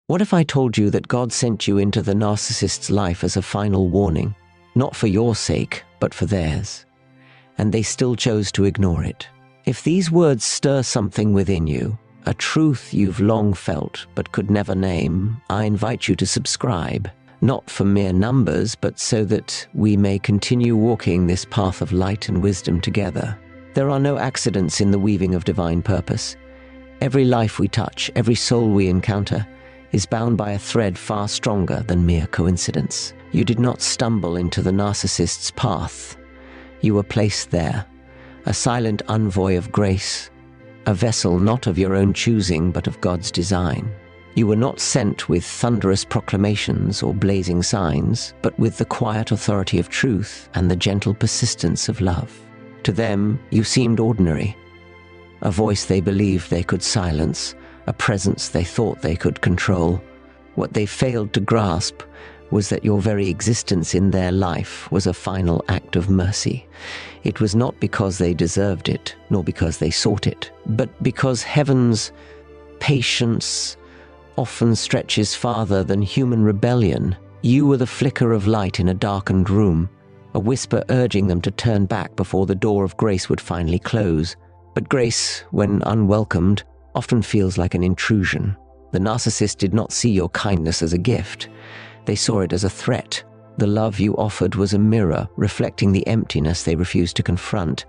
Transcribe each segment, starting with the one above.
What if I told you that God sent you into the narcissist's life as a final warning, not for your sake, but for theirs, and they still chose to ignore it? If these words stir something within you, a truth you've long felt but could never name, I invite you to subscribe, not for mere numbers, but so that we may continue walking this path of light and wisdom together. There are no accidents in the weaving of divine purpose. Every life we touch, every soul we encounter, is bound by a thread far stronger than mere coincidence. You did not stumble into the narcissist's path. You were placed there, a silent envoy of grace, a vessel not of your own choosing but of God's design. You were not sent with thunderous proclamations or blazing signs, but with the quiet authority of truth and the gentle persistence of love. To them, you seemed ordinary, a voice they believed they could silence, a presence they thought they could control. What they failed to grasp was that your very existence in their life was a final act of mercy. It was not because they deserved it, nor because they sought it, but because heaven's patience often stretches farther than human rebellion. You were the flicker of light in a darkened room, a whisper urging them to turn back before the door of grace would finally close. But grace, when unwelcomed, often feels like an intrusion. The narcissist did not see your kindness as a gift. They saw it as a threat. The love you offered was a mirror, reflecting the emptiness they refused to confront.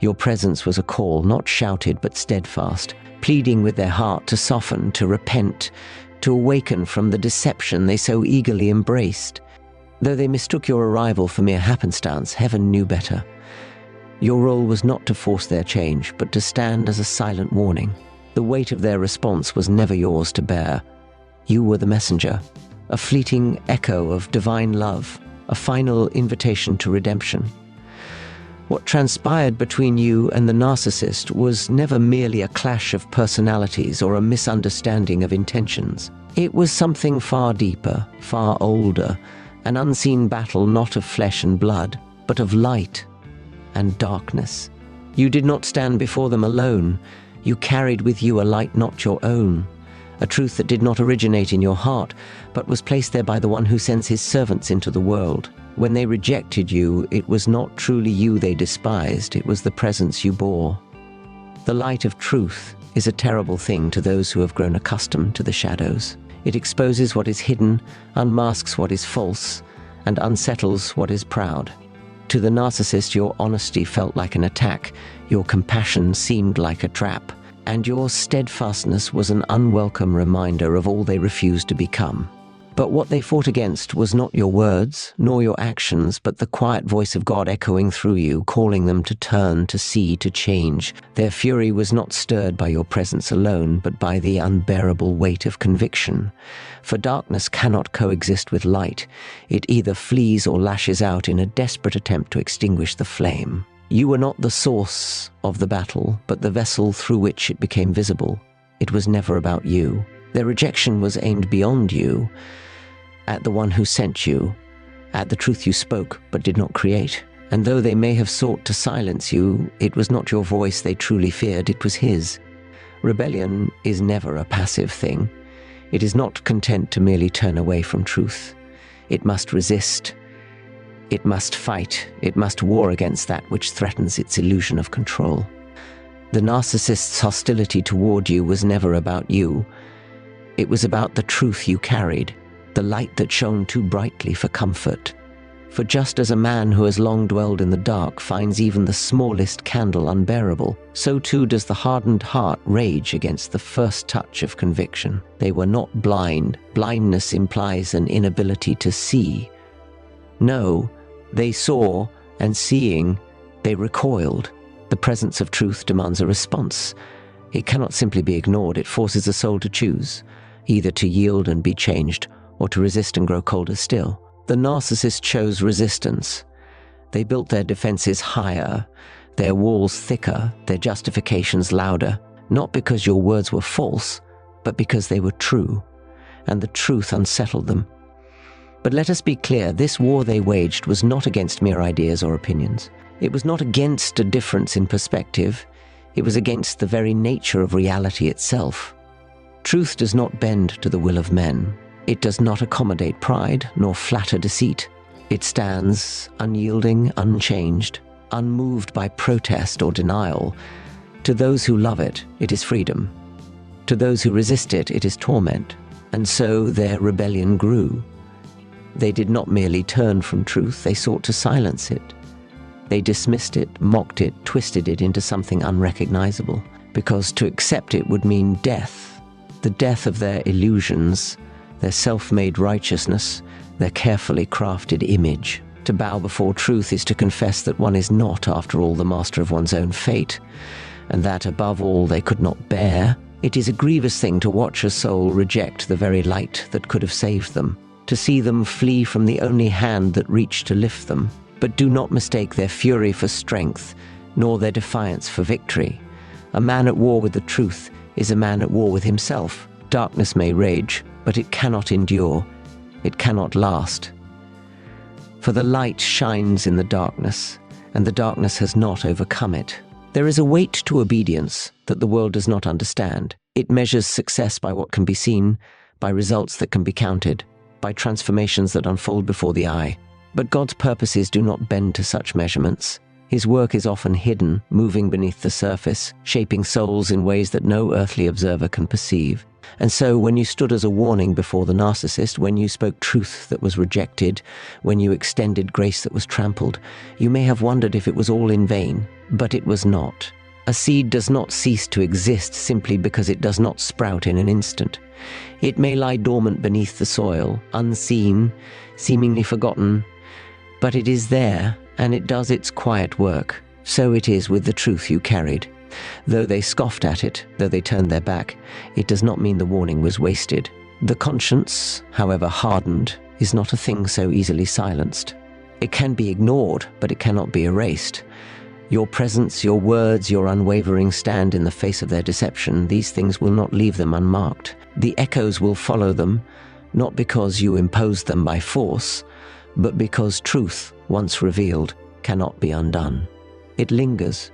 Your presence was a call, not shouted but steadfast, pleading with their heart to soften, to repent, to awaken from the deception they so eagerly embraced. Though they mistook your arrival for mere happenstance, heaven knew better. Your role was not to force their change, but to stand as a silent warning. The weight of their response was never yours to bear. You were the messenger, a fleeting echo of divine love, a final invitation to redemption. What transpired between you and the narcissist was never merely a clash of personalities or a misunderstanding of intentions. It was something far deeper, far older, an unseen battle not of flesh and blood, but of light and darkness. You did not stand before them alone. You carried with you a light not your own, a truth that did not originate in your heart, but was placed there by the one who sends his servants into the world. When they rejected you, it was not truly you they despised, it was the presence you bore. The light of truth is a terrible thing to those who have grown accustomed to the shadows. It exposes what is hidden, unmasks what is false, and unsettles what is proud. To the narcissist, your honesty felt like an attack, your compassion seemed like a trap, and your steadfastness was an unwelcome reminder of all they refused to become. But what they fought against was not your words, nor your actions, but the quiet voice of God echoing through you, calling them to turn, to see, to change. Their fury was not stirred by your presence alone, but by the unbearable weight of conviction. For darkness cannot coexist with light. It either flees or lashes out in a desperate attempt to extinguish the flame. You were not the source of the battle, but the vessel through which it became visible. It was never about you. Their rejection was aimed beyond you, at the one who sent you, at the truth you spoke but did not create. And though they may have sought to silence you, it was not your voice they truly feared, it was his. Rebellion is never a passive thing. It is not content to merely turn away from truth. It must resist. It must fight. It must war against that which threatens its illusion of control. The narcissist's hostility toward you was never about you. It was about the truth you carried, the light that shone too brightly for comfort. For just as a man who has long dwelled in the dark finds even the smallest candle unbearable, so too does the hardened heart rage against the first touch of conviction. They were not blind. Blindness implies an inability to see. No, they saw, and seeing, they recoiled. The presence of truth demands a response. It cannot simply be ignored. It forces a soul to choose, either to yield and be changed, or to resist and grow colder still. The narcissist chose resistance. They built their defenses higher, their walls thicker, their justifications louder, not because your words were false, but because they were true, and the truth unsettled them. But let us be clear, this war they waged was not against mere ideas or opinions. It was not against a difference in perspective. It was against the very nature of reality itself. Truth does not bend to the will of men. It does not accommodate pride nor flatter deceit. It stands unyielding, unchanged, unmoved by protest or denial. To those who love it, it is freedom. To those who resist it, it is torment. And so their rebellion grew. They did not merely turn from truth, they sought to silence it. They dismissed it, mocked it, twisted it into something unrecognizable, because to accept it would mean death, the death of their illusions, their self-made righteousness, their carefully crafted image. To bow before truth is to confess that one is not, after all, the master of one's own fate, and that, above all, they could not bear. It is a grievous thing to watch a soul reject the very light that could have saved them, to see them flee from the only hand that reached to lift them. But do not mistake their fury for strength, nor their defiance for victory. A man at war with the truth is a man at war with himself. Darkness may rage, but it cannot endure. It cannot last. For the light shines in the darkness, and the darkness has not overcome it. There is a weight to obedience that the world does not understand. It measures success by what can be seen, by results that can be counted, by transformations that unfold before the eye. But God's purposes do not bend to such measurements. His work is often hidden, moving beneath the surface, shaping souls in ways that no earthly observer can perceive. And so, when you stood as a warning before the narcissist, when you spoke truth that was rejected, when you extended grace that was trampled, you may have wondered if it was all in vain, but it was not. A seed does not cease to exist simply because it does not sprout in an instant. It may lie dormant beneath the soil, unseen, seemingly forgotten, but it is there, and it does its quiet work. So it is with the truth you carried. Though they scoffed at it, though they turned their back, it does not mean the warning was wasted. The conscience, however hardened, is not a thing so easily silenced. It can be ignored, but it cannot be erased. Your presence, your words, your unwavering stand in the face of their deception, these things will not leave them unmarked. The echoes will follow them, not because you imposed them by force, but because truth, once revealed, cannot be undone. It lingers,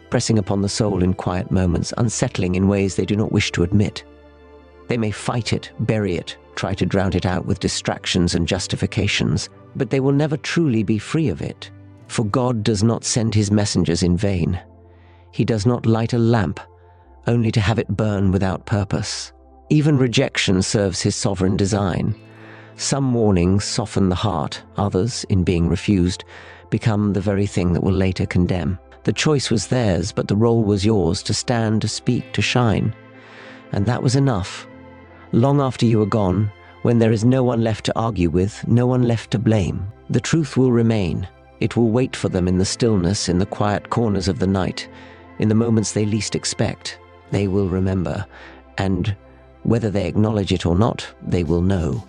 pressing upon the soul in quiet moments, unsettling in ways they do not wish to admit. They may fight it, bury it, try to drown it out with distractions and justifications, but they will never truly be free of it. For God does not send his messengers in vain. He does not light a lamp, only to have it burn without purpose. Even rejection serves his sovereign design. Some warnings soften the heart, others, in being refused, become the very thing that will later condemn. The choice was theirs, but the role was yours, to stand, to speak, to shine. And that was enough. Long after you are gone, when there is no one left to argue with, no one left to blame, the truth will remain. It will wait for them in the stillness, in the quiet corners of the night, in the moments they least expect. They will remember, and whether they acknowledge it or not, they will know.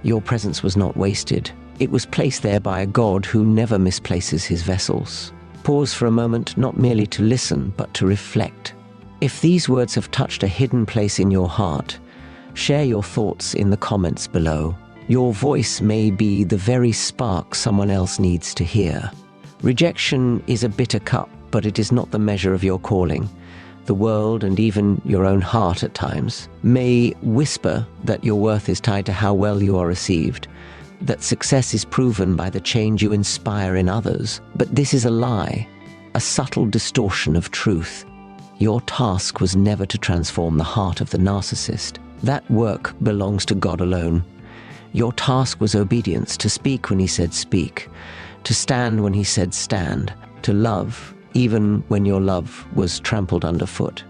Your presence was not wasted. It was placed there by a God who never misplaces his vessels. Pause for a moment, not merely to listen, but to reflect. If these words have touched a hidden place in your heart, share your thoughts in the comments below. Your voice may be the very spark someone else needs to hear. Rejection is a bitter cup, but it is not the measure of your calling. The world, and even your own heart at times, may whisper that your worth is tied to how well you are received, that success is proven by the change you inspire in others. But this is a lie, a subtle distortion of truth. Your task was never to transform the heart of the narcissist. That work belongs to God alone. Your task was obedience, to speak when he said speak, to stand when he said stand, to love even when your love was trampled underfoot.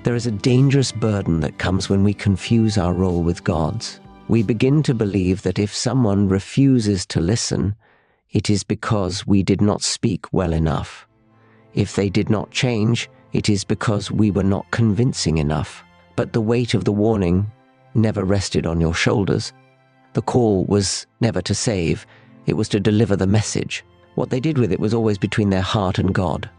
There is a dangerous burden that comes when we confuse our role with God's. We begin to believe that if someone refuses to listen, it is because we did not speak well enough. If they did not change, it is because we were not convincing enough. But the weight of the warning never rested on your shoulders. The call was never to save, it was to deliver the message. What they did with it was always between their heart and God.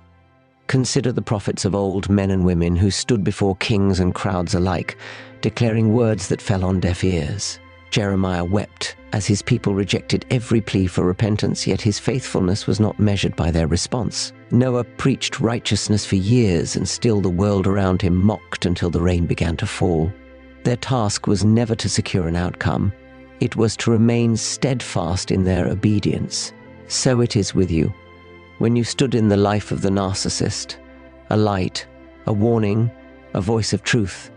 Consider the prophets of old, men and women who stood before kings and crowds alike, declaring words that fell on deaf ears. Jeremiah wept as his people rejected every plea for repentance, yet his faithfulness was not measured by their response. Noah preached righteousness for years, and still the world around him mocked until the rain began to fall. Their task was never to secure an outcome. It was to remain steadfast in their obedience. So it is with you. When you stood in the life of the narcissist, a light, a warning, a voice of truth,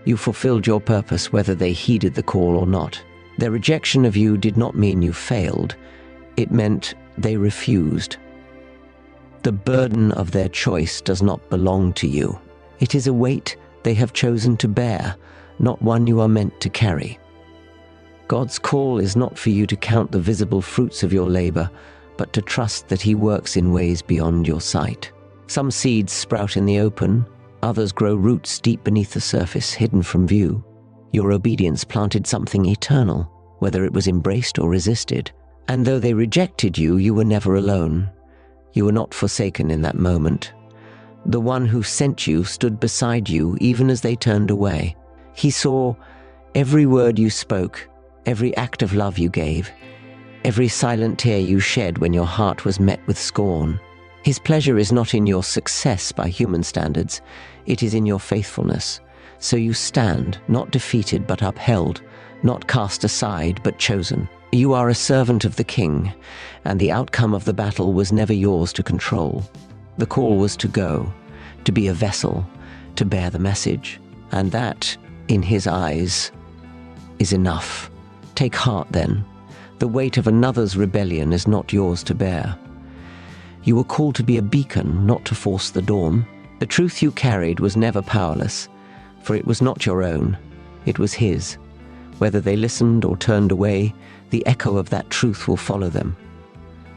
you fulfilled your purpose whether they heeded the call or not. Their rejection of you did not mean you failed. It meant they refused. The burden of their choice does not belong to you. It is a weight they have chosen to bear, not one you are meant to carry. God's call is not for you to count the visible fruits of your labor, but to trust that He works in ways beyond your sight. Some seeds sprout in the open, others grow roots deep beneath the surface, hidden from view. Your obedience planted something eternal, whether it was embraced or resisted. And though they rejected you, you were never alone. You were not forsaken in that moment. The one who sent you stood beside you even as they turned away. He saw every word you spoke, every act of love you gave, every silent tear you shed when your heart was met with scorn. His pleasure is not in your success by human standards, it is in your faithfulness. So you stand, not defeated but upheld, not cast aside but chosen. You are a servant of the King, and the outcome of the battle was never yours to control. The call was to go, to be a vessel, to bear the message, and that, in His eyes, is enough. Take heart then. The weight of another's rebellion is not yours to bear. You were called to be a beacon, not to force the dawn. The truth you carried was never powerless, for it was not your own, it was His. Whether they listened or turned away, the echo of that truth will follow them.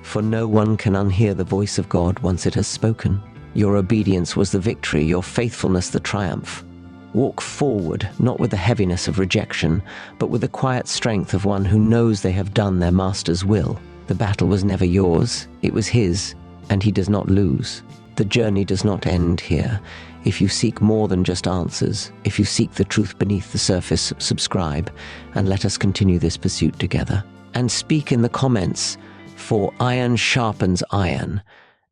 For no one can unhear the voice of God once it has spoken. Your obedience was the victory, your faithfulness the triumph. Walk forward, not with the heaviness of rejection, but with the quiet strength of one who knows they have done their Master's will. The battle was never yours, it was His, and He does not lose. The journey does not end here. If you seek more than just answers, if you seek the truth beneath the surface, subscribe, and let us continue this pursuit together. And speak in the comments, for iron sharpens iron,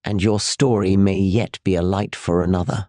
and your story may yet be a light for another.